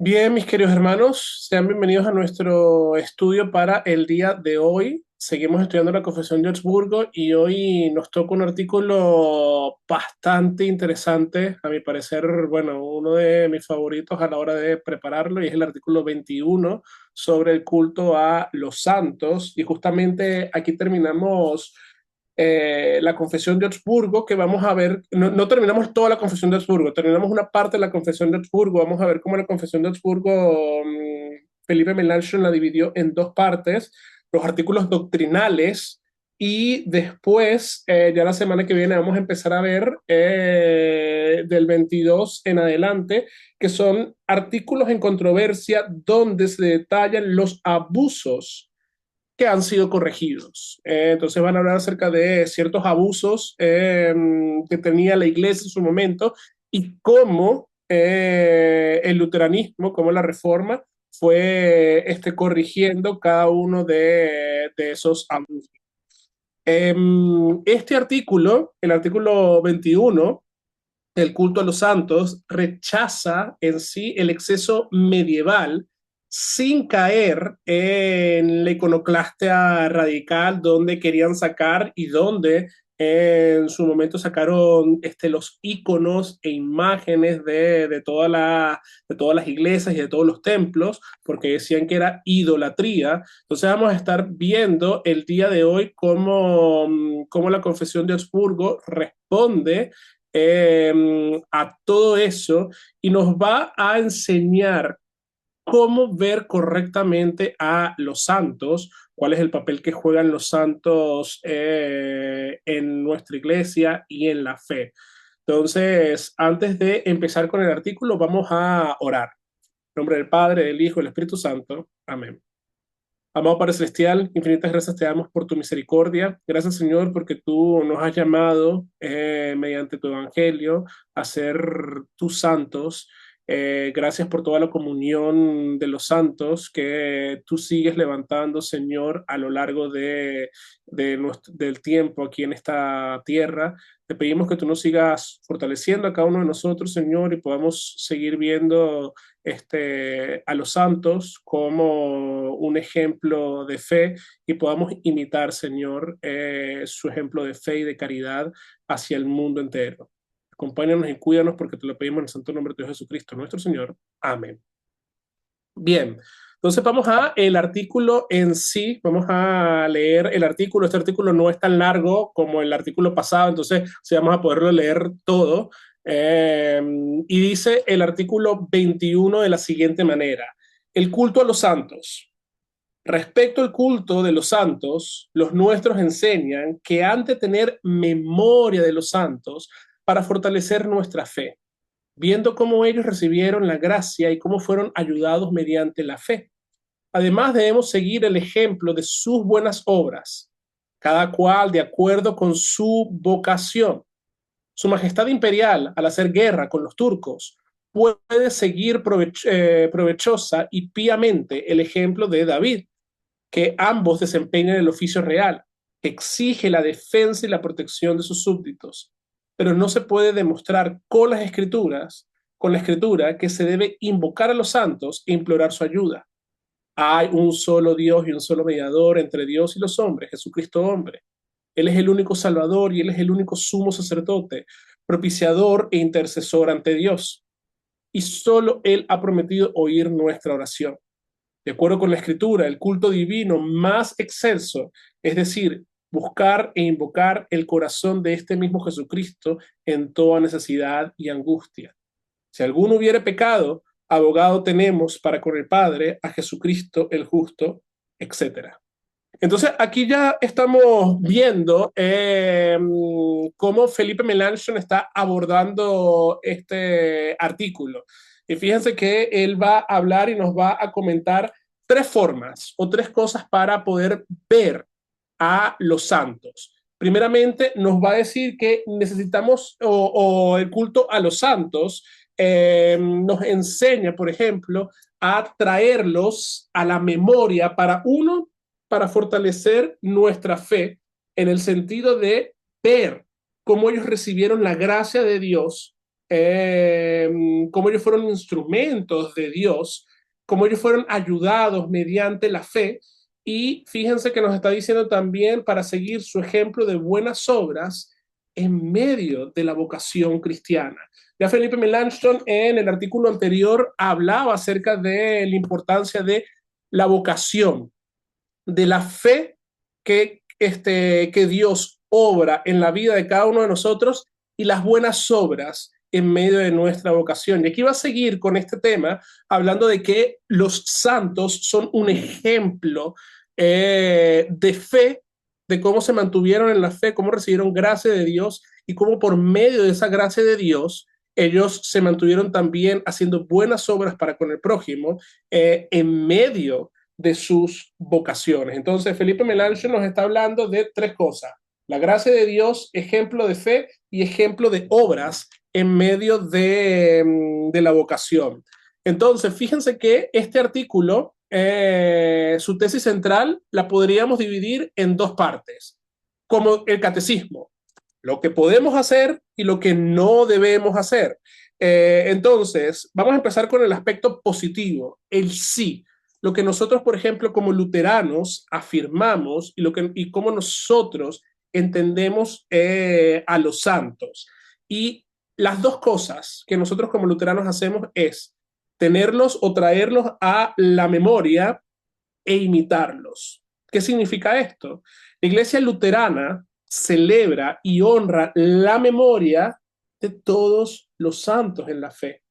Bien, mis queridos hermanos, sean bienvenidos a nuestro estudio para el día de hoy. Seguimos estudiando la Confesión de Augsburgo y hoy nos toca un artículo bastante interesante, a mi parecer, bueno, uno de mis favoritos a la hora de prepararlo, y es el artículo 21 sobre el culto a los santos. Y justamente aquí terminamos la confesión de Augsburgo, que vamos a ver, no terminamos toda la confesión de Augsburgo, terminamos una parte de la confesión de Augsburgo. Vamos a ver cómo la confesión de Augsburgo, Felipe Melanchthon la dividió en dos partes: los artículos doctrinales, y después, ya la semana que viene, vamos a empezar a ver del 22 en adelante, que son artículos en controversia donde se detallan los abusos que han sido corregidos. Entonces van a hablar acerca de ciertos abusos que tenía la iglesia en su momento, y cómo el luteranismo, cómo la reforma fue corrigiendo cada uno de esos abusos. Este artículo, el artículo 21, el culto a los santos, rechaza en sí el exceso medieval sin caer en la iconoclastia radical, donde querían sacar y donde en su momento sacaron los iconos e imágenes de todas las iglesias y de todos los templos, porque decían que era idolatría. Entonces vamos a estar viendo el día de hoy cómo la Confesión de Augsburgo responde a todo eso, y nos va a enseñar cómo ver correctamente a los santos, cuál es el papel que juegan los santos en nuestra iglesia y en la fe. Entonces, antes de empezar con el artículo, vamos a orar. En nombre del Padre, del Hijo y del Espíritu Santo. Amén. Amado Padre Celestial, infinitas gracias te damos por tu misericordia. Gracias, Señor, porque tú nos has llamado mediante tu evangelio a ser tus santos. Gracias por toda la comunión de los santos que tú sigues levantando, Señor, a lo largo del tiempo aquí en esta tierra. Te pedimos que tú nos sigas fortaleciendo a cada uno de nosotros, Señor, y podamos seguir viendo a los santos como un ejemplo de fe, y podamos imitar, Señor, su ejemplo de fe y de caridad hacia el mundo entero. Acompáñanos y cuídanos, porque te lo pedimos en el santo nombre de Dios Jesucristo, nuestro Señor. Amén. Bien, entonces vamos a el artículo en sí, vamos a leer el artículo. Este artículo no es tan largo como el artículo pasado, entonces sí vamos a poderlo leer todo. Y dice el artículo 21 de la siguiente manera: el culto a los santos. Respecto al culto de los santos, los nuestros enseñan que han de tener memoria de los santos para fortalecer nuestra fe, viendo cómo ellos recibieron la gracia y cómo fueron ayudados mediante la fe. Además, debemos seguir el ejemplo de sus buenas obras, cada cual de acuerdo con su vocación. Su Majestad Imperial, al hacer guerra con los turcos, puede seguir provechosa y piamente el ejemplo de David, que ambos desempeñan el oficio real, que exige la defensa y la protección de sus súbditos. Pero no se puede demostrar con la escritura, que se debe invocar a los santos e implorar su ayuda. Hay un solo Dios y un solo mediador entre Dios y los hombres, Jesucristo hombre. Él es el único Salvador y Él es el único sumo sacerdote, propiciador e intercesor ante Dios. Y solo Él ha prometido oír nuestra oración. De acuerdo con la Escritura, el culto divino más excelso, es decir, buscar e invocar el corazón de este mismo Jesucristo en toda necesidad y angustia. Si alguno hubiere pecado, abogado tenemos para con el Padre, a Jesucristo el justo, etcétera. Entonces, aquí ya estamos viendo cómo Felipe Melanchthon está abordando este artículo. Y fíjense que él va a hablar y nos va a comentar tres formas o tres cosas para poder ver a los santos. Primeramente, nos va a decir que necesitamos, o el culto a los santos nos enseña, por ejemplo, a traerlos a la memoria para fortalecer nuestra fe, en el sentido de ver cómo ellos recibieron la gracia de Dios cómo ellos fueron instrumentos de Dios, cómo ellos fueron ayudados mediante la fe. Y fíjense que nos está diciendo también para seguir su ejemplo de buenas obras en medio de la vocación cristiana. Ya Felipe Melanchthon en el artículo anterior hablaba acerca de la importancia de la vocación, de la fe que Dios obra en la vida de cada uno de nosotros y las buenas obras en medio de nuestra vocación. Y aquí va a seguir con este tema hablando de que los santos son un ejemplo de fe, de cómo se mantuvieron en la fe, cómo recibieron gracia de Dios y cómo por medio de esa gracia de Dios ellos se mantuvieron también haciendo buenas obras para con el prójimo en medio de sus vocaciones. Entonces, Felipe Melanchthon nos está hablando de tres cosas: la gracia de Dios, ejemplo de fe y ejemplo de obras en medio de la vocación. Entonces, fíjense que este artículo, su tesis central, la podríamos dividir en dos partes, como el catecismo, lo que podemos hacer y lo que no debemos hacer. Entonces, vamos a empezar con el aspecto positivo, el sí, lo que nosotros, por ejemplo, como luteranos afirmamos y cómo nosotros entendemos a los santos. Y las dos cosas que nosotros como luteranos hacemos es tenerlos o traerlos a la memoria e imitarlos. ¿Qué significa esto? La iglesia luterana celebra y honra la memoria de todos los santos en la fe.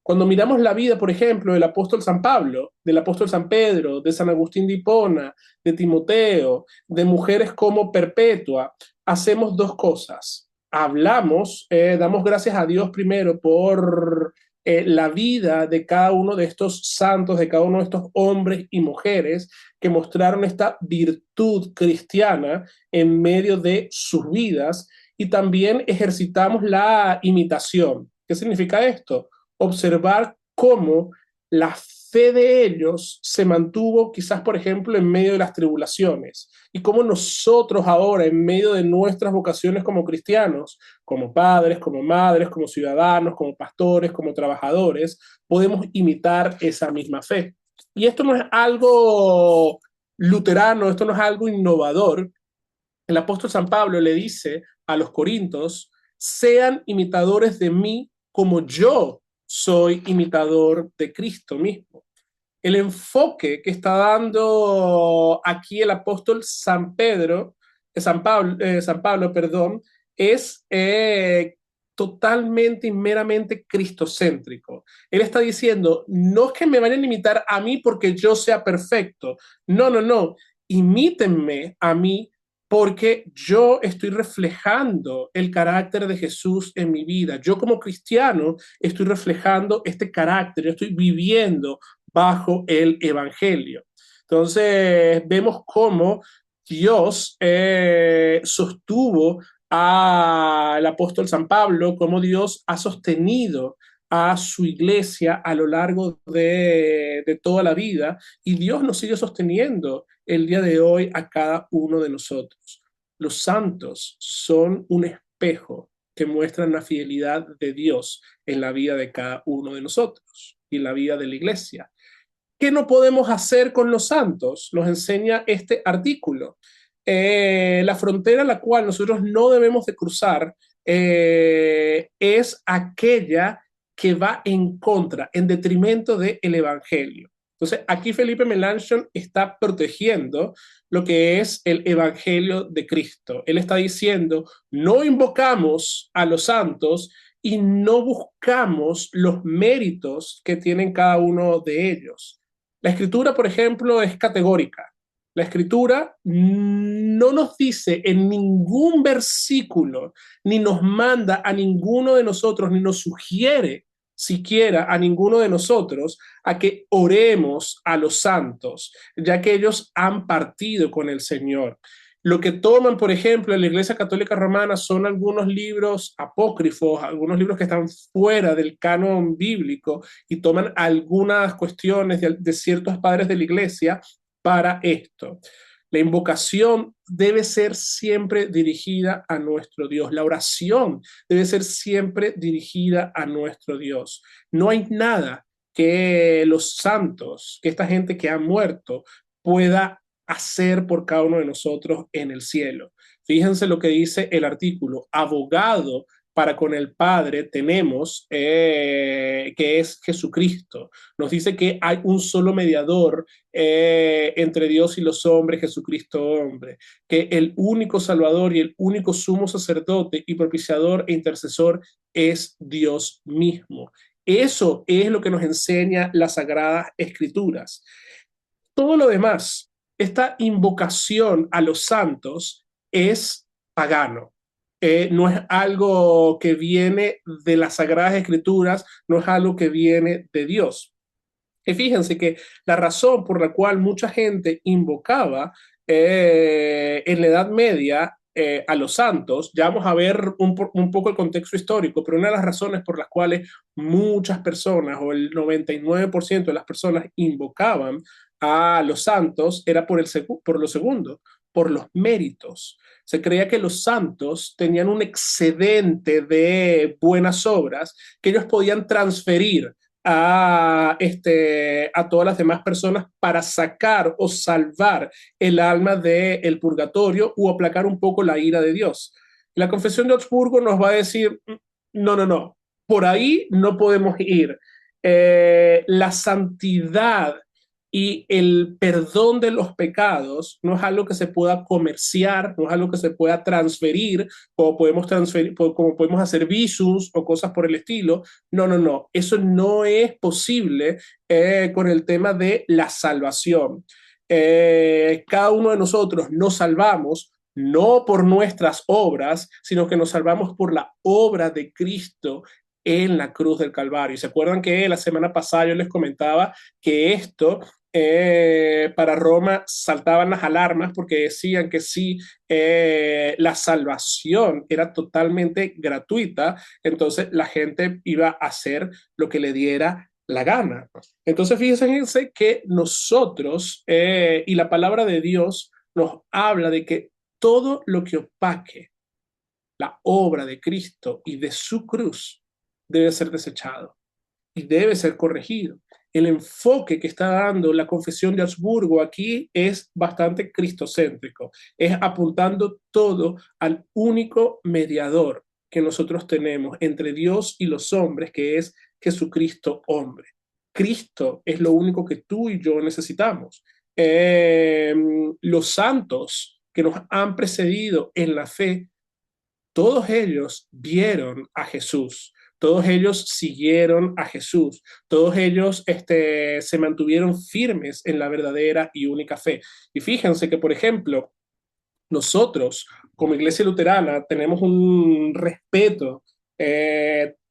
Cuando miramos la vida, por ejemplo, del apóstol San Pablo, del apóstol San Pedro, de San Agustín de Hipona, de Timoteo, de mujeres como Perpetua, hacemos dos cosas. Hablamos, damos gracias a Dios primero por la vida de cada uno de estos santos, de cada uno de estos hombres y mujeres que mostraron esta virtud cristiana en medio de sus vidas, y también ejercitamos la imitación. ¿Qué significa esto? Observar cómo la fe de ellos se mantuvo quizás, por ejemplo, en medio de las tribulaciones, y cómo nosotros ahora, en medio de nuestras vocaciones como cristianos, como padres, como madres, como ciudadanos, como pastores, como trabajadores, podemos imitar esa misma fe. Y esto no es algo luterano, esto no es algo innovador. El apóstol San Pablo le dice a los corintios: sean imitadores de mí como yo soy imitador de Cristo mismo. El enfoque que está dando aquí el apóstol San Pablo, perdón, es totalmente y meramente cristocéntrico. Él está diciendo: no es que me vayan a imitar a mí porque yo sea perfecto, no, no, no, imítenme a mí porque yo estoy reflejando el carácter de Jesús en mi vida. Yo como cristiano estoy reflejando este carácter, yo estoy viviendo bajo el Evangelio. Entonces vemos cómo Dios sostuvo al apóstol San Pablo, cómo Dios ha sostenido a su iglesia a lo largo de toda la vida, y Dios nos sigue sosteniendo el día de hoy a cada uno de nosotros. Los santos son un espejo que muestran la fidelidad de Dios en la vida de cada uno de nosotros y en la vida de la iglesia. ¿Qué no podemos hacer con los santos? Nos enseña este artículo. La frontera a la cual nosotros no debemos de cruzar es aquella que va en contra, en detrimento del Evangelio. Entonces, aquí Felipe Melanchthon está protegiendo lo que es el Evangelio de Cristo. Él está diciendo: no invocamos a los santos y no buscamos los méritos que tienen cada uno de ellos. La escritura, por ejemplo, es categórica. La escritura no nos dice en ningún versículo, ni nos manda a ninguno de nosotros, ni nos sugiere siquiera a ninguno de nosotros a que oremos a los santos, ya que ellos han partido con el Señor. Lo que toman, por ejemplo, en la Iglesia Católica Romana son algunos libros apócrifos, algunos libros que están fuera del canon bíblico, y toman algunas cuestiones de ciertos padres de la Iglesia para esto. La invocación debe ser siempre dirigida a nuestro Dios. La oración debe ser siempre dirigida a nuestro Dios. No hay nada que los santos, que esta gente que ha muerto, pueda hacer por cada uno de nosotros en el cielo. Fíjense lo que dice el artículo: abogado para con el Padre tenemos, que es Jesucristo. Nos dice que hay un solo mediador entre Dios y los hombres, Jesucristo hombre, que el único Salvador y el único sumo sacerdote y propiciador e intercesor es Dios mismo. Eso es lo que nos enseña las Sagradas Escrituras. Todo lo demás, esta invocación a los santos es pagano. No es algo que viene de las Sagradas Escrituras, no es algo que viene de Dios. Y fíjense que la razón por la cual mucha gente invocaba en la Edad Media a los santos, ya vamos a ver un poco el contexto histórico, pero una de las razones por las cuales muchas personas o el 99% de las personas invocaban a los santos era por lo segundo, por los méritos. Se creía que los santos tenían un excedente de buenas obras que ellos podían transferir a todas las demás personas para sacar o salvar el alma del purgatorio o aplacar un poco la ira de Dios. La Confesión de Augsburgo nos va a decir, no, no, no, por ahí no podemos ir. La santidad y el perdón de los pecados no es algo que se pueda comerciar, no es algo que se pueda transferir, como podemos hacer visums o cosas por el estilo. No, no, no. Eso no es posible con el tema de la salvación. Cada uno de nosotros nos salvamos no por nuestras obras, sino que nos salvamos por la obra de Cristo en la cruz del Calvario. ¿Y se acuerdan que la semana pasada yo les comentaba que esto para Roma saltaban las alarmas porque decían que si la salvación era totalmente gratuita, entonces la gente iba a hacer lo que le diera la gana? Entonces fíjense que nosotros y la palabra de Dios nos habla de que todo lo que opaque la obra de Cristo y de su cruz debe ser desechado y debe ser corregido. El enfoque que está dando la Confesión de Augsburgo aquí es bastante cristocéntrico, es apuntando todo al único mediador que nosotros tenemos entre Dios y los hombres, que es Jesucristo hombre. Cristo es lo único que tú y yo necesitamos. Los santos que nos han precedido en la fe, todos ellos vieron a Jesús, todos ellos siguieron a Jesús, todos ellos se mantuvieron firmes en la verdadera y única fe. Y fíjense que, por ejemplo, nosotros como Iglesia Luterana tenemos un respeto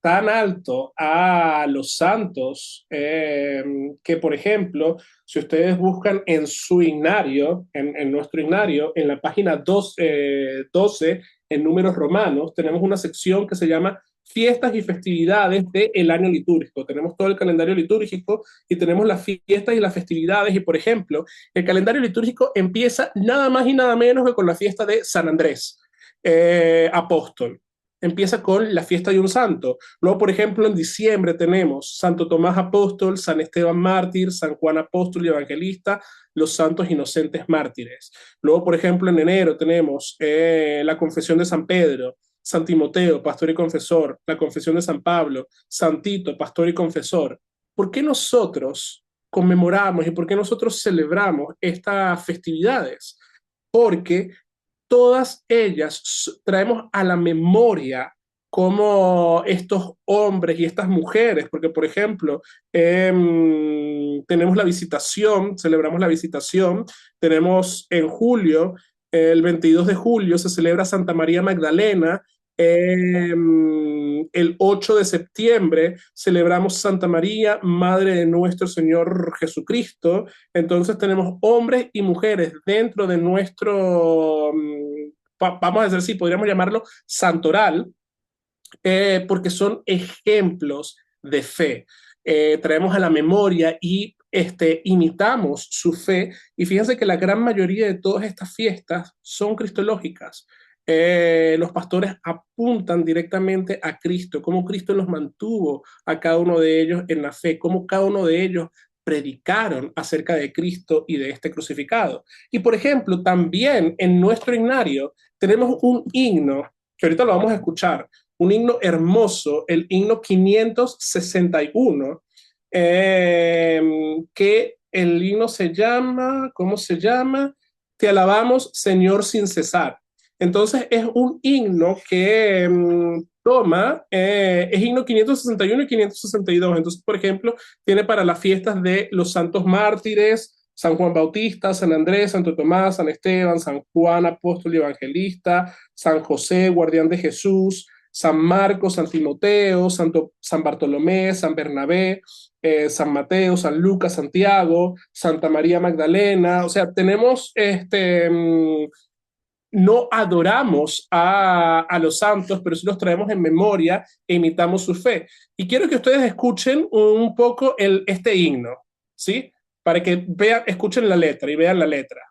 tan alto a los santos que, por ejemplo, si ustedes buscan en su ignario, en nuestro ignario, en la página 12, en números romanos, tenemos una sección que se llama fiestas y festividades del año litúrgico. Tenemos todo el calendario litúrgico y tenemos las fiestas y las festividades. Y, por ejemplo, el calendario litúrgico empieza nada más y nada menos que con la fiesta de San Andrés, apóstol. Empieza con la fiesta de un santo. Luego, por ejemplo, en diciembre tenemos Santo Tomás Apóstol, San Esteban Mártir, San Juan Apóstol y Evangelista, los santos inocentes mártires. Luego, por ejemplo, en enero tenemos la confesión de San Pedro, San Timoteo, pastor y confesor, la confesión de San Pablo, San Tito, pastor y confesor. ¿Por qué nosotros conmemoramos y por qué nosotros celebramos estas festividades? Porque todas ellas traemos a la memoria cómo estos hombres y estas mujeres, porque por ejemplo, tenemos la visitación, celebramos la visitación, tenemos en julio, el 22 de julio se celebra Santa María Magdalena, el 8 de septiembre celebramos Santa María, Madre de nuestro Señor Jesucristo. Entonces tenemos hombres y mujeres dentro de nuestro, vamos a decir, sí, podríamos llamarlo santoral, porque son ejemplos de fe. Traemos a la memoria y imitamos su fe. Y fíjense que la gran mayoría de todas estas fiestas son cristológicas. Los pastores apuntan directamente a Cristo, cómo Cristo los mantuvo a cada uno de ellos en la fe, cómo cada uno de ellos predicaron acerca de Cristo y de este crucificado. Y por ejemplo, también en nuestro himnario tenemos un himno, que ahorita lo vamos a escuchar, un himno hermoso, el himno 561, que el himno se llama, ¿cómo se llama? Te alabamos, Señor, sin cesar. Entonces es un himno que toma, es himno 561 y 562. Entonces, por ejemplo, tiene para las fiestas de los santos mártires, San Juan Bautista, San Andrés, Santo Tomás, San Esteban, San Juan, apóstol y evangelista, San José, guardián de Jesús, San Marcos, San Timoteo, San Bartolomé, San Bernabé, San Mateo, San Lucas, Santiago, Santa María Magdalena. O sea, tenemos no adoramos a los santos, pero sí los traemos en memoria e imitamos su fe. Y quiero que ustedes escuchen un poco este himno, ¿sí? Para que vean, escuchen la letra y vean la letra.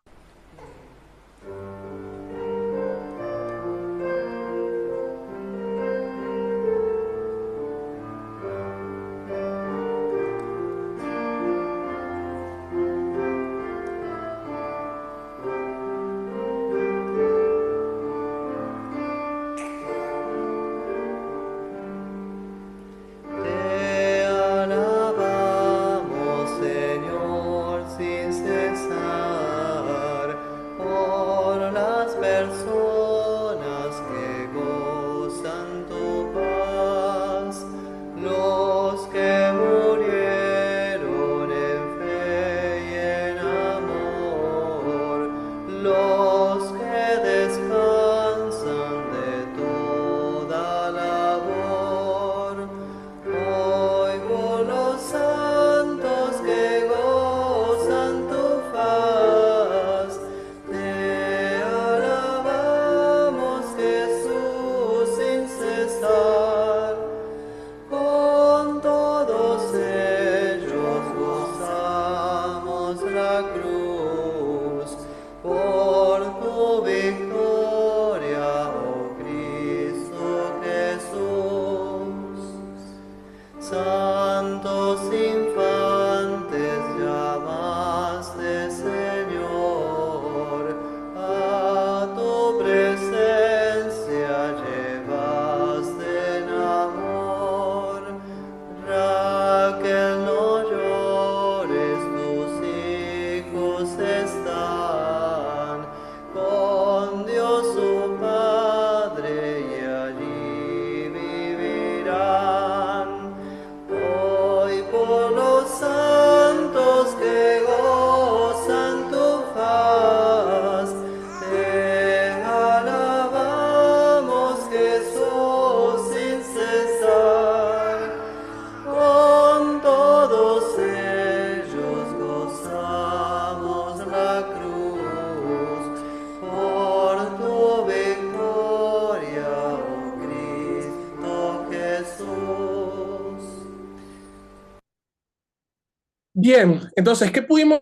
Bien, entonces, ¿qué pudimos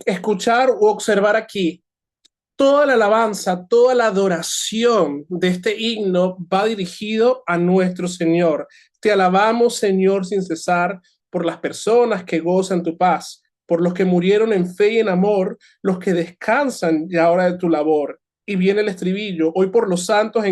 escuchar u observar aquí? Toda la alabanza, toda la adoración de este himno va dirigido a nuestro Señor. Te alabamos, Señor, sin cesar, por las personas que gozan tu paz, por los que murieron en fe y en amor, los que descansan ya ahora de tu labor. Y viene el estribillo, hoy por los santos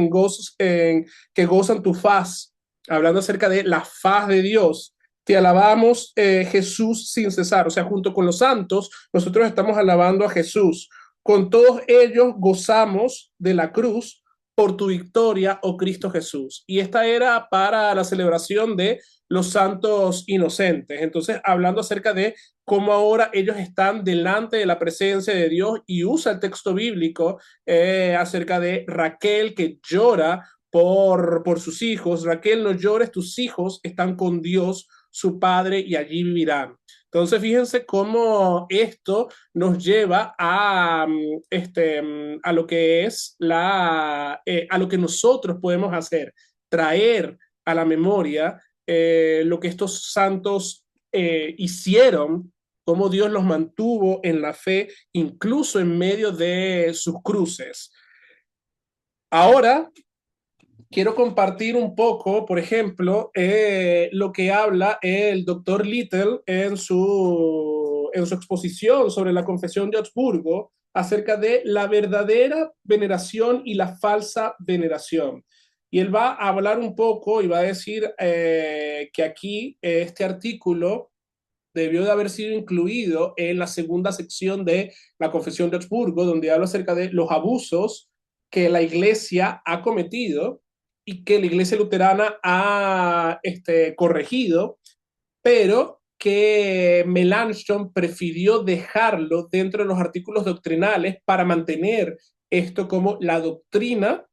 que gozan tu faz, hablando acerca de la faz de Dios. Te alabamos, Jesús, sin cesar. O sea, junto con los santos, nosotros estamos alabando a Jesús. Con todos ellos gozamos de la cruz por tu victoria, oh Cristo Jesús. Y esta era para la celebración de los santos inocentes. Entonces, hablando acerca de cómo ahora ellos están delante de la presencia de Dios, y usa el texto bíblico acerca de Raquel que llora por sus hijos. Raquel, no llores, tus hijos están con Dios, su Padre, y allí vivirán. Entonces, fíjense cómo esto nos lleva a lo que es a lo que nosotros podemos hacer, traer a la memoria lo que estos santos hicieron cómo Dios los mantuvo en la fe, incluso en medio de sus cruces. Ahora, quiero compartir un poco, por ejemplo, lo que habla el doctor Little en su exposición sobre la Confesión de Augsburgo acerca de la verdadera veneración y la falsa veneración. Y él va a hablar un poco y va a decir que aquí este artículo debió de haber sido incluido en la segunda sección de la Confesión de Augsburgo, donde habla acerca de los abusos que la iglesia ha cometido y que la iglesia luterana ha corregido, pero que Melanchthon prefirió dejarlo dentro de los artículos doctrinales para mantener esto como la doctrina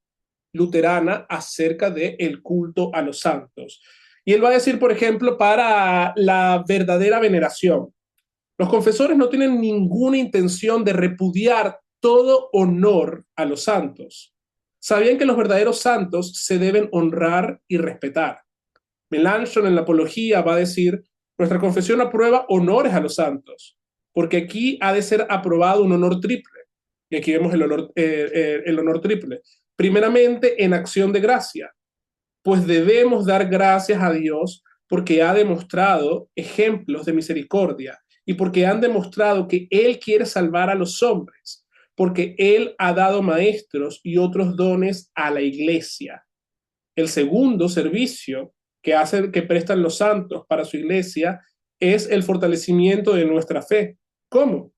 luterana acerca del culto a los santos. Y él va a decir, por ejemplo, para la verdadera veneración. Los confesores no tienen ninguna intención de repudiar todo honor a los santos. Sabían que los verdaderos santos se deben honrar y respetar. Melanchthon en la Apología va a decir, nuestra confesión aprueba honores a los santos, porque aquí ha de ser aprobado un honor triple. Y aquí vemos el honor triple. Primeramente, en acción de gracia, pues debemos dar gracias a Dios porque ha demostrado ejemplos de misericordia y porque han demostrado que Él quiere salvar a los hombres, porque Él ha dado maestros y otros dones a la iglesia. El segundo servicio que prestan los santos para su iglesia es el fortalecimiento de nuestra fe. ¿Cómo?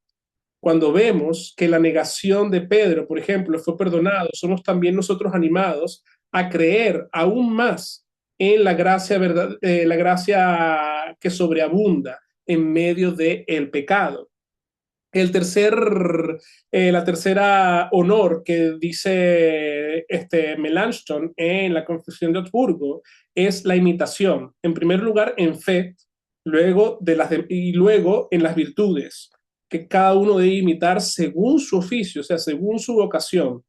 Cuando vemos que la negación de Pedro, por ejemplo, fue perdonado, somos también nosotros animados a creer aún más en la gracia, la gracia que sobreabunda en medio del pecado. La tercera honor que dice Melanchthon en la Confesión de Augsburgo es la imitación. En primer lugar, en fe, y luego en las virtudes, que cada uno debe imitar según su oficio, o sea, según su vocación.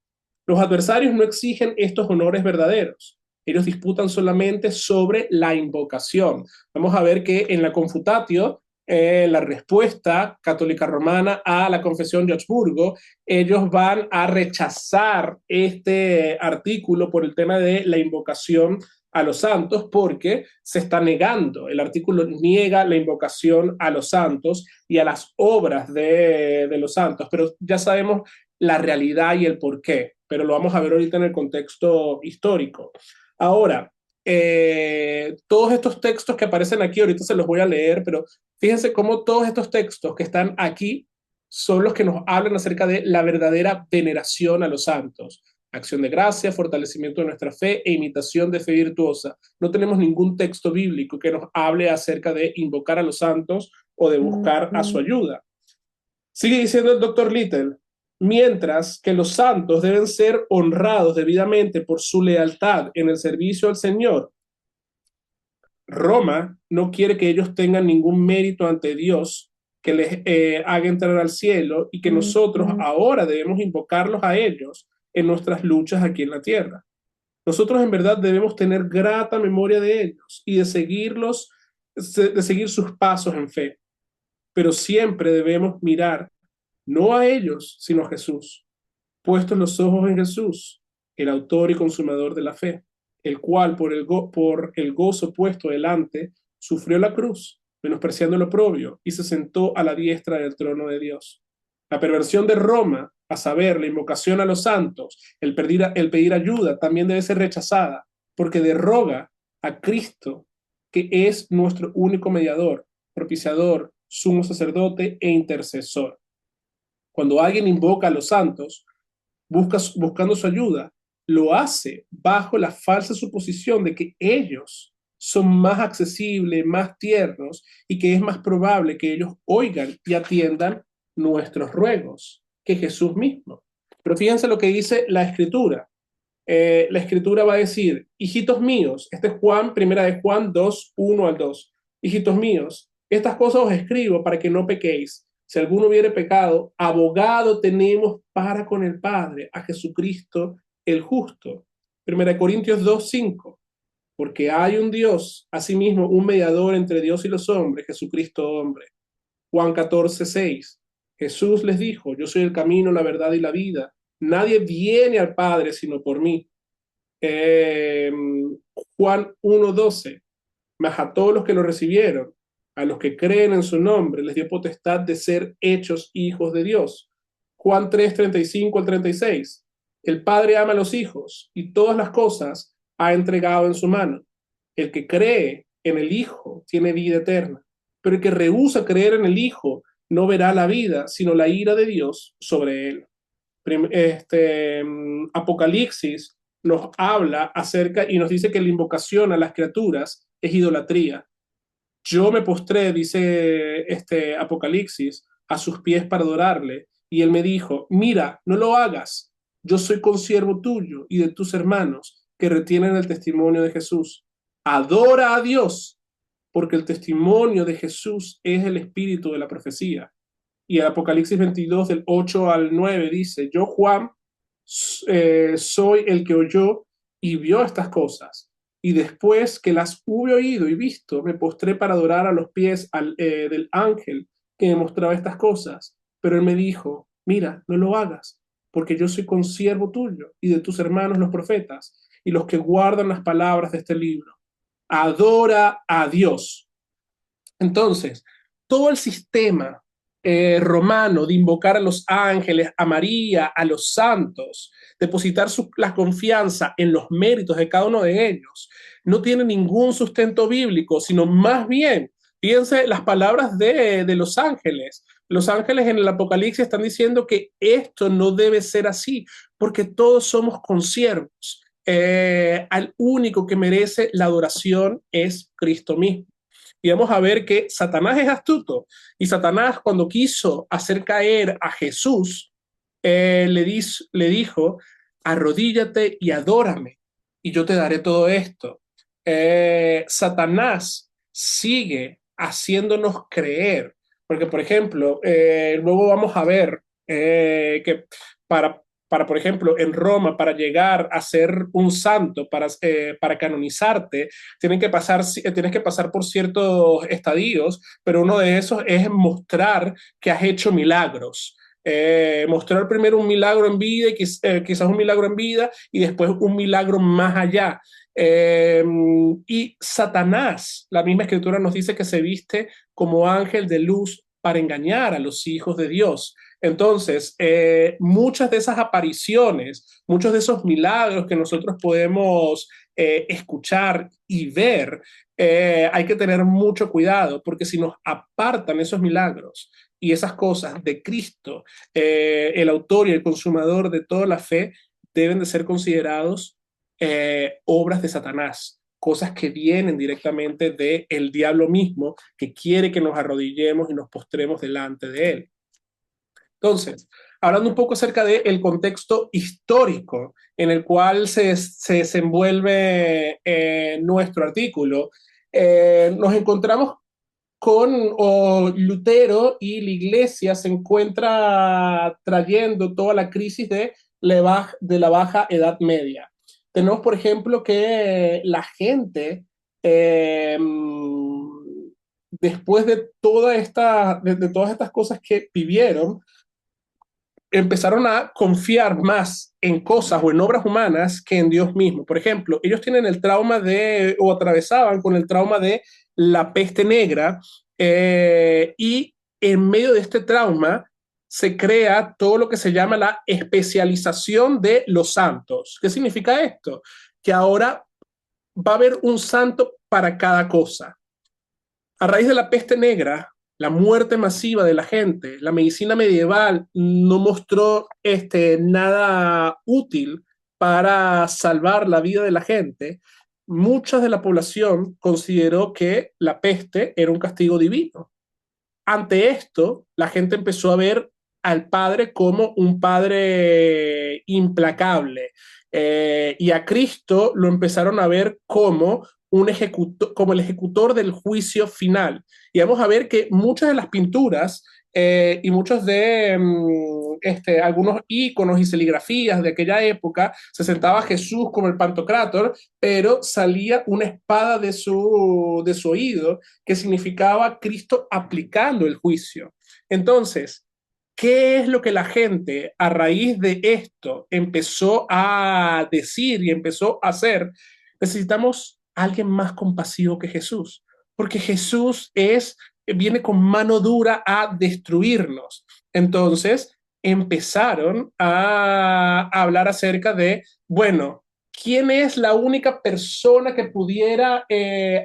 Los adversarios no exigen estos honores verdaderos. Ellos disputan solamente sobre la invocación. Vamos a ver que en la Confutatio la respuesta católica romana a la Confesión de Augsburgo, ellos van a rechazar este artículo por el tema de la invocación a los santos porque se está negando. El artículo niega la invocación a los santos y a las obras de los santos, pero ya sabemos la realidad y el porqué, pero lo vamos a ver ahorita en el contexto histórico. Ahora, todos estos textos que aparecen aquí, ahorita se los voy a leer, pero fíjense cómo todos estos textos que están aquí son los que nos hablan acerca de la verdadera veneración a los santos. Acción de gracia, fortalecimiento de nuestra fe e imitación de fe virtuosa. No tenemos ningún texto bíblico que nos hable acerca de invocar a los santos o de buscar a su ayuda. Sigue diciendo el doctor Little, mientras que los santos deben ser honrados debidamente por su lealtad en el servicio al Señor, Roma no quiere que ellos tengan ningún mérito ante Dios que les haga entrar al cielo y que nosotros ahora debemos invocarlos a ellos en nuestras luchas aquí en la tierra. Nosotros en verdad debemos tener grata memoria de ellos y de seguir sus pasos en fe, pero siempre debemos mirar no a ellos, sino a Jesús, puestos los ojos en Jesús, el autor y consumador de la fe, el cual por el gozo puesto delante sufrió la cruz, menospreciando el oprobio, y se sentó a la diestra del trono de Dios. La perversión de Roma, a saber, la invocación a los santos, el pedir ayuda, también debe ser rechazada, porque derroga a Cristo, que es nuestro único mediador, propiciador, sumo sacerdote e intercesor. Cuando alguien invoca a los santos, buscando su ayuda, lo hace bajo la falsa suposición de que ellos son más accesibles, más tiernos y que es más probable que ellos oigan y atiendan nuestros ruegos que Jesús mismo. Pero fíjense lo que dice la Escritura. La Escritura va a decir, hijitos míos, este es Juan, primera de Juan 2, 1 al 2. Hijitos míos, estas cosas os escribo para que no pequéis. Si alguno hubiere pecado, abogado tenemos para con el Padre, a Jesucristo el justo. Primera de Corintios 2, 5. Porque hay un Dios, asimismo un mediador entre Dios y los hombres, Jesucristo hombre, Juan 14:6. Jesús les dijo, yo soy el camino, la verdad y la vida. Nadie viene al Padre sino por mí. Eh, Juan 1:12. Mas a todos los que lo recibieron, a los que creen en su nombre, les dio potestad de ser hechos hijos de Dios. Juan 3:35 al 36. El Padre ama a los hijos y todas las cosas ha entregado en su mano. El que cree en el Hijo tiene vida eterna, pero el que rehúsa creer en el Hijo no verá la vida, sino la ira de Dios sobre él. Apocalipsis nos habla acerca y nos dice que la invocación a las criaturas es idolatría. Yo me postré, dice Apocalipsis, a sus pies para adorarle, y él me dijo, mira, no lo hagas, yo soy consiervo tuyo y de tus hermanos que retienen el testimonio de Jesús. Adora a Dios, porque el testimonio de Jesús es el espíritu de la profecía. Y el Apocalipsis 22, del 8 al 9, dice, yo, Juan, soy el que oyó y vio estas cosas. Y después que las hube oído y visto, me postré para adorar a los pies del ángel que me mostraba estas cosas. Pero él me dijo, mira, no lo hagas, porque yo soy consiervo tuyo y de tus hermanos los profetas y los que guardan las palabras de este libro. Adora a Dios. Entonces, todo el sistema romano de invocar a los ángeles, a María, a los santos, depositar la confianza en los méritos de cada uno de ellos, no tiene ningún sustento bíblico, sino más bien, fíjense las palabras de los ángeles. Los ángeles en el Apocalipsis están diciendo que esto no debe ser así, porque todos somos consiervos. Al único que merece la adoración es Cristo mismo. Y vamos a ver que Satanás es astuto. Y Satanás, cuando quiso hacer caer a Jesús, le dijo, arrodíllate y adórame, y yo te daré todo esto. Satanás sigue haciéndonos creer, porque, por ejemplo, luego vamos a ver que para, por ejemplo, en Roma, para llegar a ser un santo, para canonizarte, tienes que pasar por ciertos estadios, pero uno de esos es mostrar que has hecho milagros. Mostrar primero un milagro en vida, quizás un milagro en vida, y después un milagro más allá. Y Satanás, la misma escritura nos dice que se viste como ángel de luz para engañar a los hijos de Dios. Entonces, muchas de esas apariciones, muchos de esos milagros que nosotros podemos escuchar y ver, hay que tener mucho cuidado, porque si nos apartan esos milagros y esas cosas de Cristo, el autor y el consumador de toda la fe, deben de ser considerados obras de Satanás, cosas que vienen directamente del diablo mismo, que quiere que nos arrodillemos y nos postremos delante de él. Entonces, hablando un poco acerca del contexto histórico en el cual se desenvuelve nuestro artículo, nos encontramos con Lutero, y la iglesia se encuentra trayendo toda la crisis de la baja Edad Media. Tenemos, por ejemplo, que la gente, después de de todas estas cosas que vivieron, empezaron a confiar más en cosas o en obras humanas que en Dios mismo. Por ejemplo, ellos tienen el trauma o atravesaban con el trauma de la peste negra, y en medio de este trauma se crea todo lo que se llama la especialización de los santos. ¿Qué significa esto? Que ahora va a haber un santo para cada cosa. A raíz de la peste negra, la muerte masiva de la gente, la medicina medieval no mostró nada útil para salvar la vida de la gente. Mucha de la población consideró que la peste era un castigo divino. Ante esto, la gente empezó a ver al padre como un padre implacable, y a Cristo lo empezaron a ver como como el ejecutor del juicio final. Y vamos a ver que muchas de las pinturas y muchos de algunos íconos y celigrafías de aquella época se sentaba Jesús como el Pantocrátor, pero salía una espada de su oído que significaba Cristo aplicando el juicio. Entonces, ¿qué es lo que la gente a raíz de esto empezó a decir y empezó a hacer? Necesitamos a alguien más compasivo que Jesús, porque Jesús viene con mano dura a destruirnos. Entonces empezaron a hablar acerca de, bueno, ¿quién es la única persona que pudiera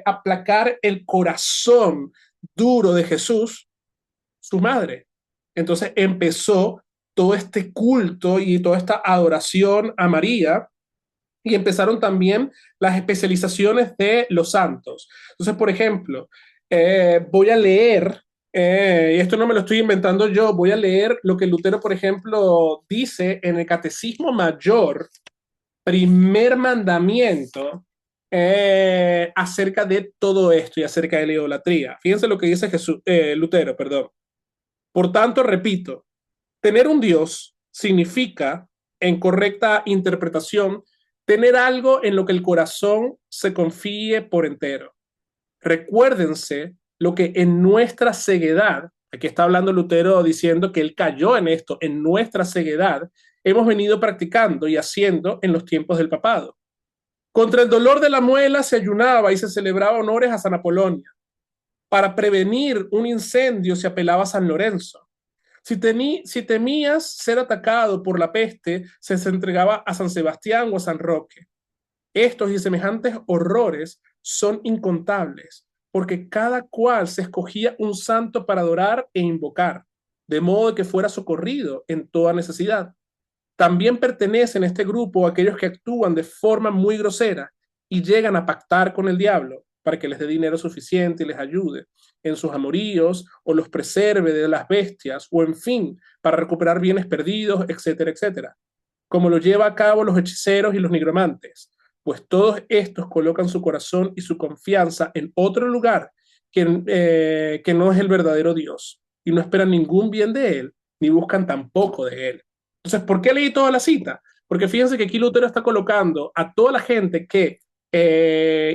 aplacar el corazón duro de Jesús? Su madre. Entonces empezó todo este culto y toda esta adoración a María y empezaron también las especializaciones de los santos. Entonces, por ejemplo, voy a leer, y esto no me lo estoy inventando yo, voy a leer lo que Lutero, por ejemplo, dice en el Catecismo Mayor, primer mandamiento, acerca de todo esto y acerca de la idolatría. Fíjense lo que dice Lutero, perdón. Por tanto, repito, tener un Dios significa, en correcta interpretación, tener algo en lo que el corazón se confíe por entero. Recuérdense lo que en nuestra ceguedad, aquí está hablando Lutero diciendo que él cayó en esto, en nuestra ceguedad, hemos venido practicando y haciendo en los tiempos del papado. Contra el dolor de la muela se ayunaba y se celebraba honores a San Apolonio. Para prevenir un incendio se apelaba a San Lorenzo. Si temías ser atacado por la peste, se entregaba a San Sebastián o a San Roque. Estos y semejantes horrores son incontables, porque cada cual se escogía un santo para adorar e invocar, de modo que fuera socorrido en toda necesidad. También pertenecen a este grupo aquellos que actúan de forma muy grosera y llegan a pactar con el diablo para que les dé dinero suficiente y les ayude en sus amoríos o los preserve de las bestias o en fin, para recuperar bienes perdidos, etcétera, etcétera, como lo lleva a cabo los hechiceros y los nigromantes, pues todos estos colocan su corazón y su confianza en otro lugar que no es el verdadero Dios y no esperan ningún bien de él ni buscan tampoco de él. Entonces, ¿por qué leí toda la cita? Porque fíjense que aquí Lutero está colocando a toda la gente que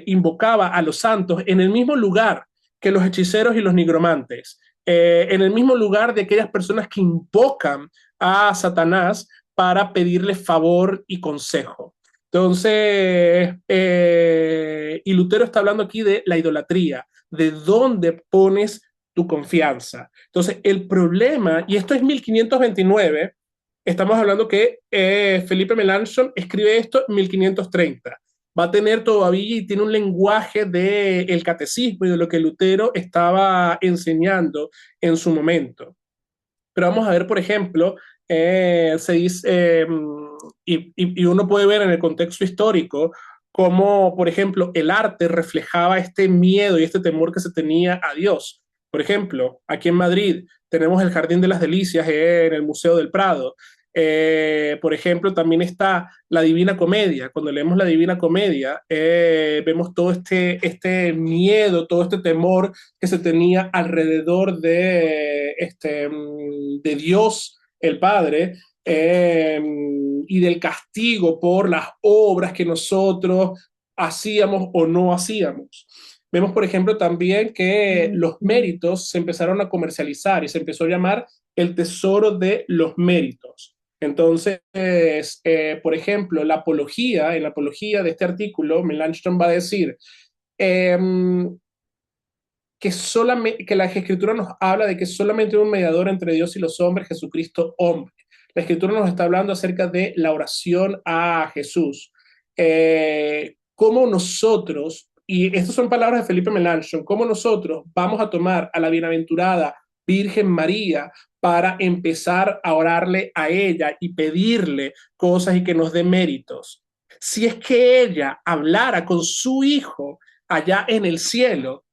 invocaba a los santos en el mismo lugar que los hechiceros y los nigromantes, en el mismo lugar de aquellas personas que invocan a Satanás para pedirle favor y consejo. Entonces, y Lutero está hablando aquí de la idolatría, de dónde pones tu confianza. Entonces, el problema, y esto es 1529, estamos hablando que Felipe Melanchthon escribe esto en 1530. Va a tener todavía y tiene un lenguaje del catecismo y de lo que Lutero estaba enseñando en su momento. Pero vamos a ver, por ejemplo, se dice, y uno puede ver en el contexto histórico cómo, por ejemplo, el arte reflejaba este miedo y este temor que se tenía a Dios. Por ejemplo, aquí en Madrid tenemos el Jardín de las Delicias en el Museo del Prado. Por ejemplo, también está la Divina Comedia. Cuando leemos la Divina Comedia, vemos todo este miedo, todo este temor que se tenía alrededor de Dios el Padre y del castigo por las obras que nosotros hacíamos o no hacíamos. Vemos, por ejemplo, también que los méritos se empezaron a comercializar y se empezó a llamar el tesoro de los méritos. Entonces, por ejemplo, en la apología de este artículo, Melanchthon va a decir, eh, que la escritura nos habla de que solamente hay un mediador entre Dios y los hombres, Jesucristo hombre. La escritura nos está hablando acerca de la oración a Jesús. Cómo nosotros, y estas son palabras de Felipe Melanchthon, cómo nosotros vamos a tomar a la bienaventurada Virgen María para empezar a orarle a ella y pedirle cosas y que nos dé méritos. Si es que ella hablara con su hijo allá en el cielo,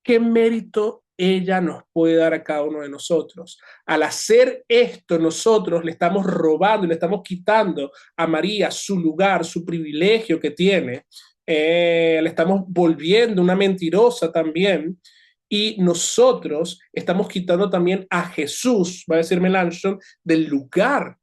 ¿qué mérito ella nos puede dar a cada uno de nosotros? Al hacer esto, nosotros le estamos robando, le estamos quitando a María su lugar, su privilegio que tiene, le estamos volviendo una mentirosa también. y nosotros estamos quitando también a Jesús, va a decir Melanchthon, del lugar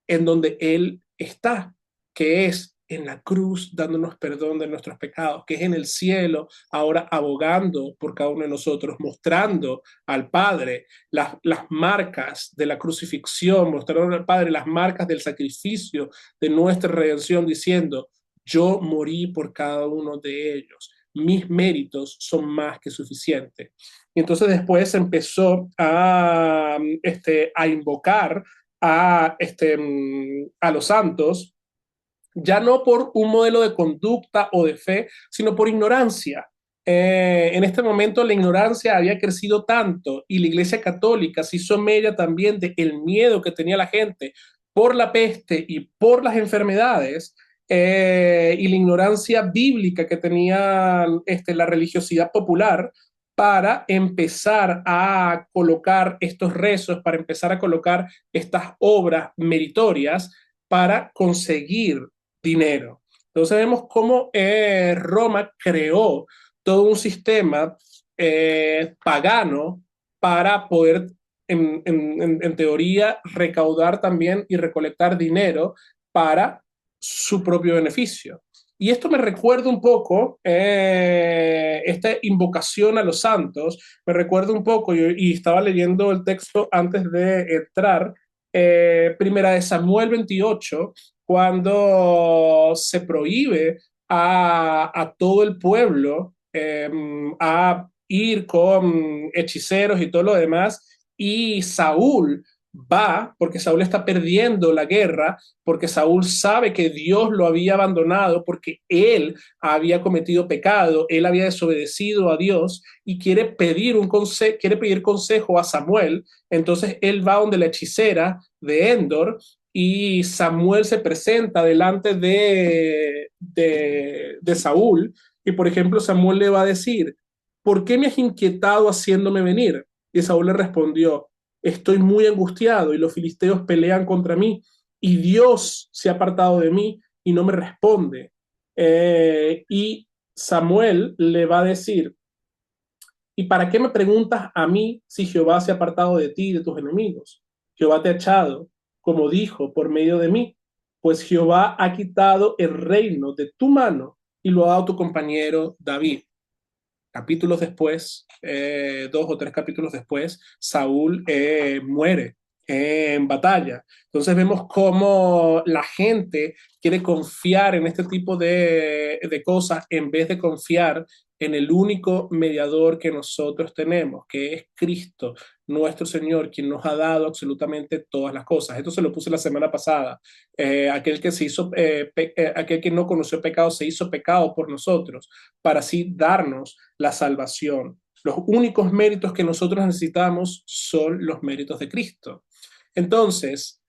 en donde Él está, que es en la cruz dándonos perdón de nuestros pecados, que es en el cielo ahora abogando por cada uno de nosotros, mostrando al Padre las marcas de la crucifixión, mostrando al Padre las marcas del sacrificio de nuestra redención, diciendo, yo morí por cada uno de ellos. Mis méritos son más que suficientes. Y entonces después empezó a invocar a los santos, ya no por un modelo de conducta o de fe, sino por ignorancia. En este momento la ignorancia había crecido tanto y la Iglesia Católica se hizo media también del miedo que tenía la gente por la peste y por las enfermedades, y la ignorancia bíblica que tenía la religiosidad popular, para empezar a colocar estos rezos, para empezar a colocar estas obras meritorias para conseguir dinero. Entonces vemos cómo Roma creó todo un sistema pagano para poder, en teoría, recaudar también y recolectar dinero para su propio beneficio. Y esto me recuerda un poco, esta invocación a los santos, me recuerda un poco, y estaba leyendo el texto antes de entrar, Primera de Samuel 28, cuando se prohíbe a todo el pueblo a ir con hechiceros y todo lo demás, y Saúl va, porque Saúl está perdiendo la guerra, porque Saúl sabe que Dios lo había abandonado, porque él había cometido pecado, él había desobedecido a Dios y quiere pedir consejo a Samuel. Entonces él va donde la hechicera de Endor y Samuel se presenta delante de Saúl y, por ejemplo, Samuel le va a decir, ¿por qué me has inquietado haciéndome venir? Y Saúl le respondió, estoy muy angustiado y los filisteos pelean contra mí y Dios se ha apartado de mí y no me responde. Y Samuel le va a decir, ¿y para qué me preguntas a mí si Jehová se ha apartado de ti y de tus enemigos? Jehová te ha echado, como dijo, por medio de mí, pues Jehová ha quitado el reino de tu mano y lo ha dado a tu compañero David. Capítulos después, 2 o 3 capítulos después, Saúl muere en batalla. Entonces vemos cómo la gente quiere confiar en este tipo de cosas en vez de confiar en el único mediador que nosotros tenemos, que es Cristo, nuestro Señor, quien nos ha dado absolutamente todas las cosas. Esto se lo puse la semana pasada. Aquel que no conoció pecado se hizo pecado por nosotros, para así darnos la salvación. Los únicos méritos que nosotros necesitamos son los méritos de Cristo. Entonces,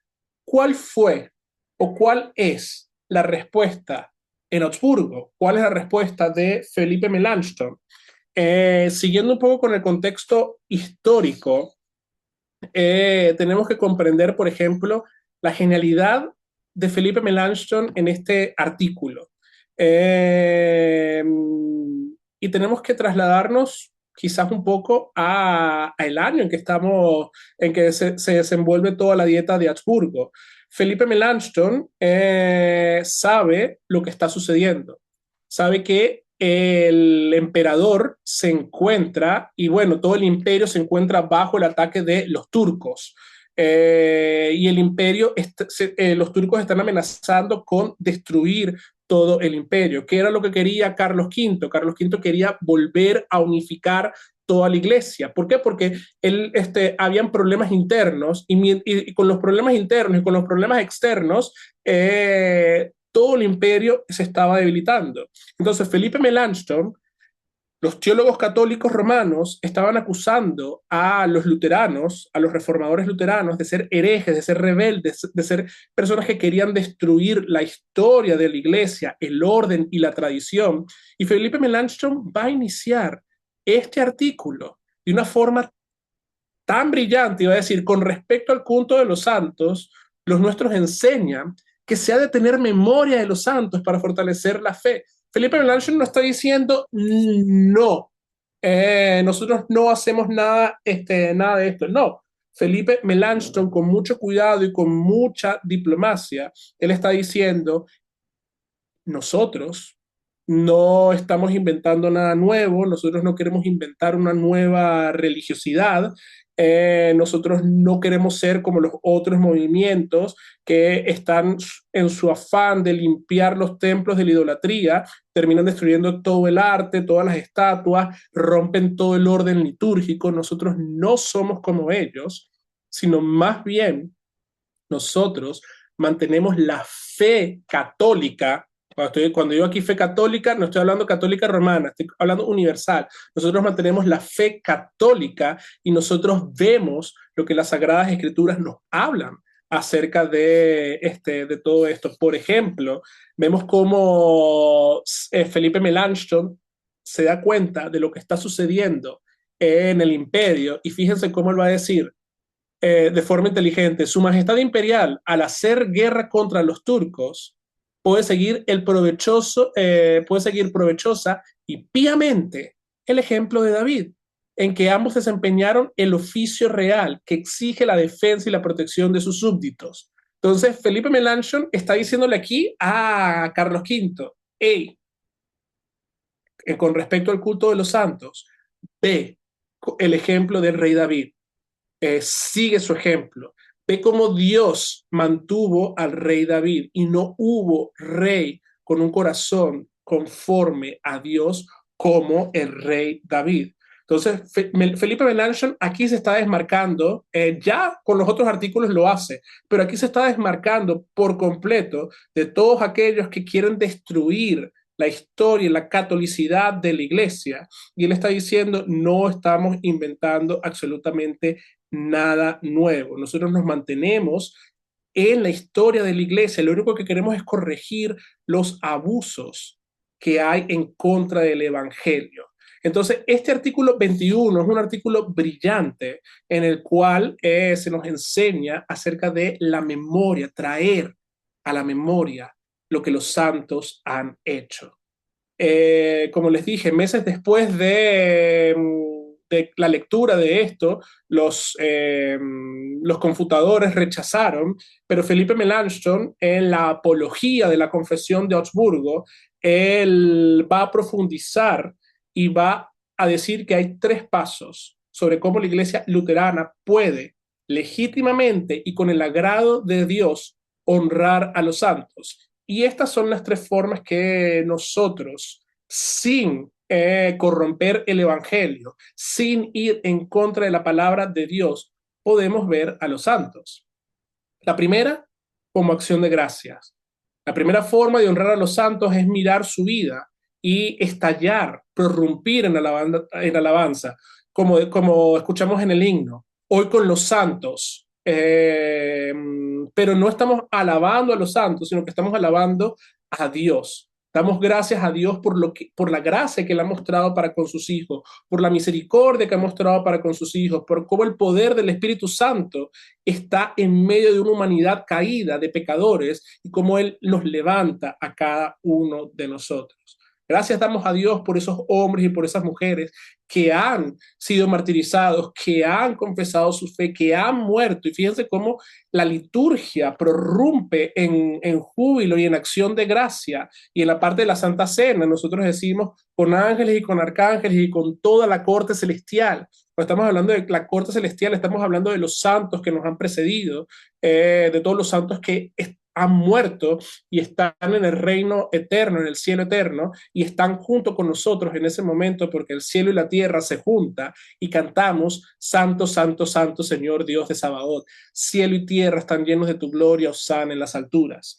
¿cuál fue o cuál es la respuesta en Augsburgo? ¿Cuál es la respuesta de Felipe Melanchthon? Siguiendo un poco con el contexto histórico, tenemos que comprender, por ejemplo, la genialidad de Felipe Melanchthon en este artículo. Eh, y tenemos que trasladarnos quizás un poco a el año en que estamos, en que se desenvuelve toda la dieta de Habsburgo. Felipe Melanchthon sabe lo que está sucediendo, sabe que el emperador se encuentra, y bueno, todo el imperio se encuentra bajo el ataque de los turcos. Y el imperio, los turcos están amenazando con destruir todo el imperio, que era lo que quería Carlos V. Carlos V quería volver a unificar toda la iglesia. ¿Por qué? Porque habían problemas internos y con los problemas internos y con los problemas externos, todo el imperio se estaba debilitando. Entonces, Felipe Melanchthon, los teólogos católicos romanos estaban acusando a los luteranos, a los reformadores luteranos, de ser herejes, de ser rebeldes, de ser personas que querían destruir la historia de la iglesia, el orden y la tradición. Y Felipe Melanchthon va a iniciar este artículo de una forma tan brillante, iba a decir, con respecto al culto de los santos, los nuestros enseñan que se ha de tener memoria de los santos para fortalecer la fe. Felipe Melanchthon no está diciendo no, nosotros no hacemos nada, nada de esto. No, Felipe Melanchthon, con mucho cuidado y con mucha diplomacia, él está diciendo, nosotros no estamos inventando nada nuevo, nosotros no queremos inventar una nueva religiosidad, nosotros no queremos ser como los otros movimientos que están en su afán de limpiar los templos de la idolatría, terminan destruyendo todo el arte, todas las estatuas, rompen todo el orden litúrgico. Nosotros no somos como ellos, sino más bien nosotros mantenemos la fe católica. Cuando digo aquí fe católica, no estoy hablando católica romana, estoy hablando universal. Nosotros mantenemos la fe católica y nosotros vemos lo que las Sagradas Escrituras nos hablan acerca de todo esto. Por ejemplo, vemos cómo Felipe Melanchthon se da cuenta de lo que está sucediendo en el imperio y fíjense cómo él va a decir, de forma inteligente. Su Majestad Imperial, al hacer guerra contra los turcos, puede seguir provechosa y piamente el ejemplo de David, en que ambos desempeñaron el oficio real que exige la defensa y la protección de sus súbditos. Entonces, Felipe Melanchthon está diciéndole aquí a Carlos V, hey, con respecto al culto de los santos, ve el ejemplo del rey David, sigue su ejemplo. Ve cómo Dios mantuvo al rey David y no hubo rey con un corazón conforme a Dios como el rey David. Entonces, Felipe Melanchthon aquí se está desmarcando, ya con los otros artículos lo hace, pero aquí se está desmarcando por completo de todos aquellos que quieren destruir la historia y la catolicidad de la iglesia. Y él está diciendo, no estamos inventando absolutamente nada nuevo. Nosotros nos mantenemos en la historia de la iglesia. Lo único que queremos es corregir los abusos que hay en contra del evangelio. Entonces, este artículo 21 es un artículo brillante en el cual se nos enseña acerca de la memoria, traer a la memoria lo que los santos han hecho. Como les dije, meses después de la lectura de esto, los confutadores rechazaron, pero Felipe Melanchthon, en la apología de la Confesión de Augsburgo, él va a profundizar y va a decir que hay tres pasos sobre cómo la iglesia luterana puede legítimamente y con el agrado de Dios honrar a los santos. Y estas son las tres formas que nosotros, sin corromper el Evangelio, sin ir en contra de la palabra de Dios, podemos ver a los santos. La primera, como acción de gracias. La primera forma de honrar a los santos es mirar su vida y estallar, prorrumpir en alabanza, como escuchamos en el himno. Hoy con los santos, pero no estamos alabando a los santos, sino que estamos alabando a Dios. Damos gracias a Dios por la gracia que Él ha mostrado para con sus hijos, por la misericordia que ha mostrado para con sus hijos, por cómo el poder del Espíritu Santo está en medio de una humanidad caída de pecadores y cómo Él nos levanta a cada uno de nosotros. Gracias damos a Dios por esos hombres y por esas mujeres que han sido martirizados, que han confesado su fe, que han muerto. Y fíjense cómo la liturgia prorrumpe en júbilo y en acción de gracia. Y en la parte de la Santa Cena nosotros decimos con ángeles y con arcángeles y con toda la corte celestial. No estamos hablando de la corte celestial, estamos hablando de los santos que nos han precedido, de todos los santos que han muerto y están en el reino eterno, en el cielo eterno, y están junto con nosotros en ese momento porque el cielo y la tierra se juntan y cantamos, Santo, Santo, Santo, Señor Dios de Sabaoth. Cielo y tierra están llenos de tu gloria, Hosana en las alturas.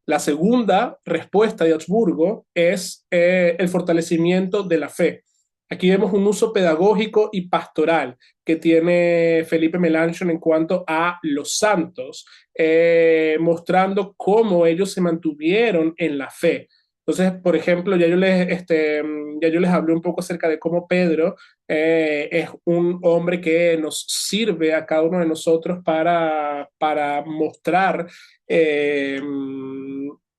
La segunda respuesta de Augsburgo es el fortalecimiento de la fe. Aquí vemos un uso pedagógico y pastoral que tiene Felipe Melanchthon en cuanto a los santos, mostrando cómo ellos se mantuvieron en la fe. Entonces, por ejemplo, ya yo les hablé un poco acerca de cómo Pedro es un hombre que nos sirve a cada uno de nosotros para mostrar eh,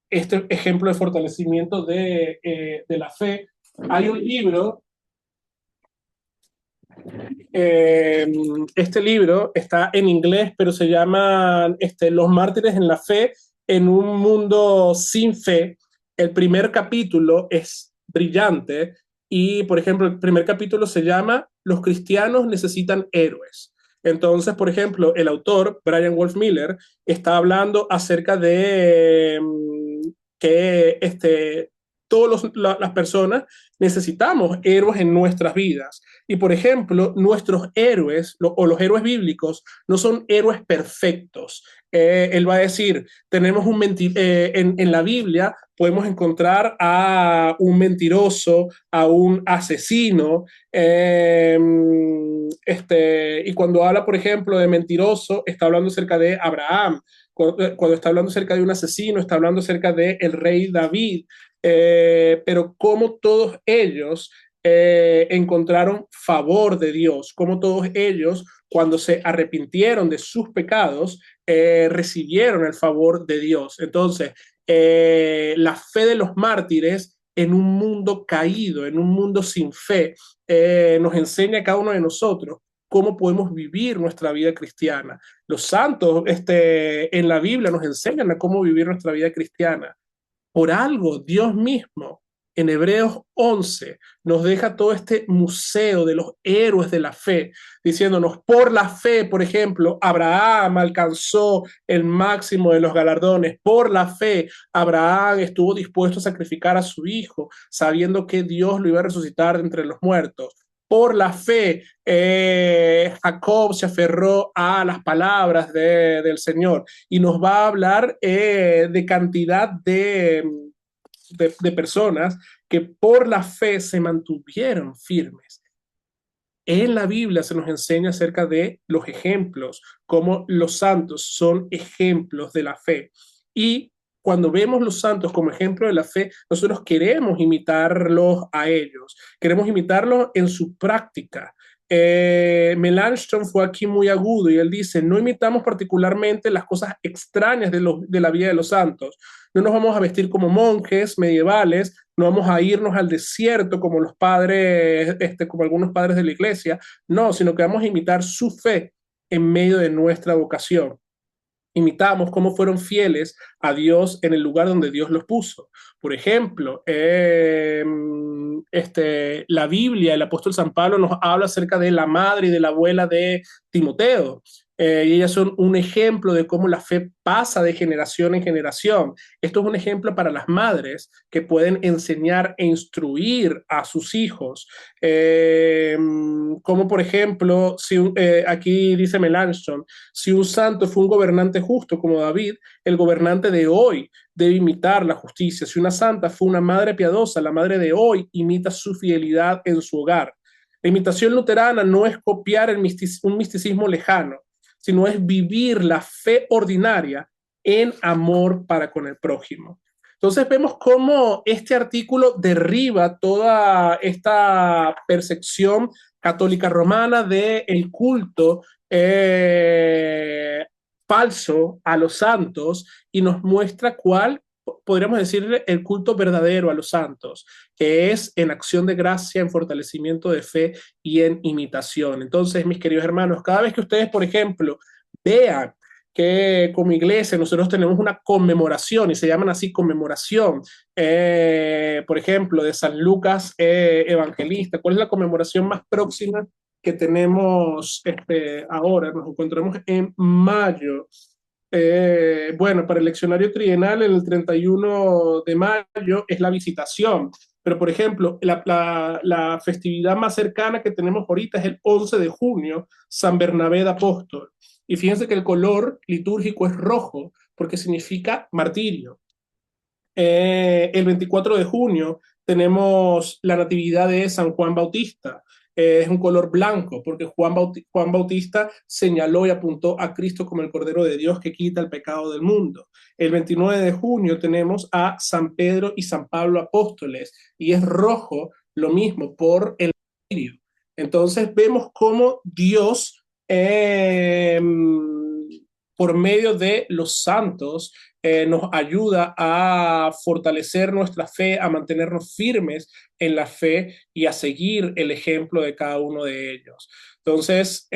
este ejemplo de fortalecimiento de la fe. Hay un libro Eh, este libro está en inglés, pero se llama Los mártires en la fe en un mundo sin fe. El primer capítulo es brillante y, por ejemplo, el primer capítulo se llama Los cristianos necesitan héroes. Entonces, por ejemplo, el autor, Brian Wolf Miller, está hablando acerca de que las personas necesitamos héroes en nuestras vidas. Y por ejemplo, nuestros héroes o los héroes bíblicos no son héroes perfectos. Él va a decir, tenemos en la Biblia podemos encontrar a un mentiroso, a un asesino, y cuando habla, por ejemplo, de mentiroso, está hablando acerca de Abraham. Cuando está hablando acerca de un asesino, está hablando acerca de el rey David. Pero como todos ellos encontraron favor de Dios, como todos ellos, cuando se arrepintieron de sus pecados, recibieron el favor de Dios. Entonces, la fe de los mártires en un mundo caído, en un mundo sin fe, nos enseña a cada uno de nosotros cómo podemos vivir nuestra vida cristiana. Los santos en la Biblia nos enseñan a cómo vivir nuestra vida cristiana. Por algo, Dios mismo en Hebreos 11 nos deja todo este museo de los héroes de la fe, diciéndonos, por la fe, por ejemplo, Abraham alcanzó el máximo de los galardones. Por la fe, Abraham estuvo dispuesto a sacrificar a su hijo, sabiendo que Dios lo iba a resucitar de entre los muertos. Por la fe, Jacob se aferró a las palabras del Señor y nos va a hablar de cantidad de personas que por la fe se mantuvieron firmes. En la Biblia se nos enseña acerca de los ejemplos, cómo los santos son ejemplos de la fe. Y cuando vemos los santos como ejemplo de la fe, nosotros queremos imitarlos a ellos, queremos imitarlos en su práctica. Melanchthon fue aquí muy agudo y él dice, no imitamos particularmente las cosas extrañas de la vida de los santos. No nos vamos a vestir como monjes medievales, no vamos a irnos al desierto como los padres, como algunos padres de la iglesia, no, sino que vamos a imitar su fe en medio de nuestra vocación. Imitamos cómo fueron fieles a Dios en el lugar donde Dios los puso. Por ejemplo, la Biblia, el apóstol San Pablo nos habla acerca de la madre y de la abuela de Timoteo. Y ellas son un ejemplo de cómo la fe pasa de generación en generación. Esto es un ejemplo para las madres que pueden enseñar e instruir a sus hijos. Como por ejemplo, aquí dice Melanchthon, si un santo fue un gobernante justo como David, el gobernante de hoy debe imitar la justicia. Si una santa fue una madre piadosa, la madre de hoy imita su fidelidad en su hogar. La imitación luterana no es copiar un misticismo lejano, sino es vivir la fe ordinaria en amor para con el prójimo. Entonces vemos cómo este artículo derriba toda esta percepción católica romana del culto falso a los santos y nos muestra cuál podríamos decirle el culto verdadero a los santos, que es en acción de gracia, en fortalecimiento de fe y en imitación. Entonces, mis queridos hermanos, cada vez que ustedes, por ejemplo, vean que como iglesia nosotros tenemos una conmemoración y se llaman así conmemoración, por ejemplo, de San Lucas Evangelista. ¿Cuál es la conmemoración más próxima que tenemos ahora? Nos encontramos en mayo. Bueno, para el leccionario trienal, el 31 de mayo es la visitación. Pero, por ejemplo, la festividad más cercana que tenemos ahorita es el 11 de junio, San Bernabé de Apóstol. Y fíjense que el color litúrgico es rojo porque significa martirio. El 24 de junio tenemos la natividad de San Juan Bautista. Es un color blanco porque Juan Bautista señaló y apuntó a Cristo como el Cordero de Dios que quita el pecado del mundo. El 29 de junio tenemos a San Pedro y San Pablo apóstoles y es rojo lo mismo por el martirio. Entonces vemos cómo Dios, por medio de los santos, nos ayuda a fortalecer nuestra fe, a mantenernos firmes en la fe y a seguir el ejemplo de cada uno de ellos. Entonces,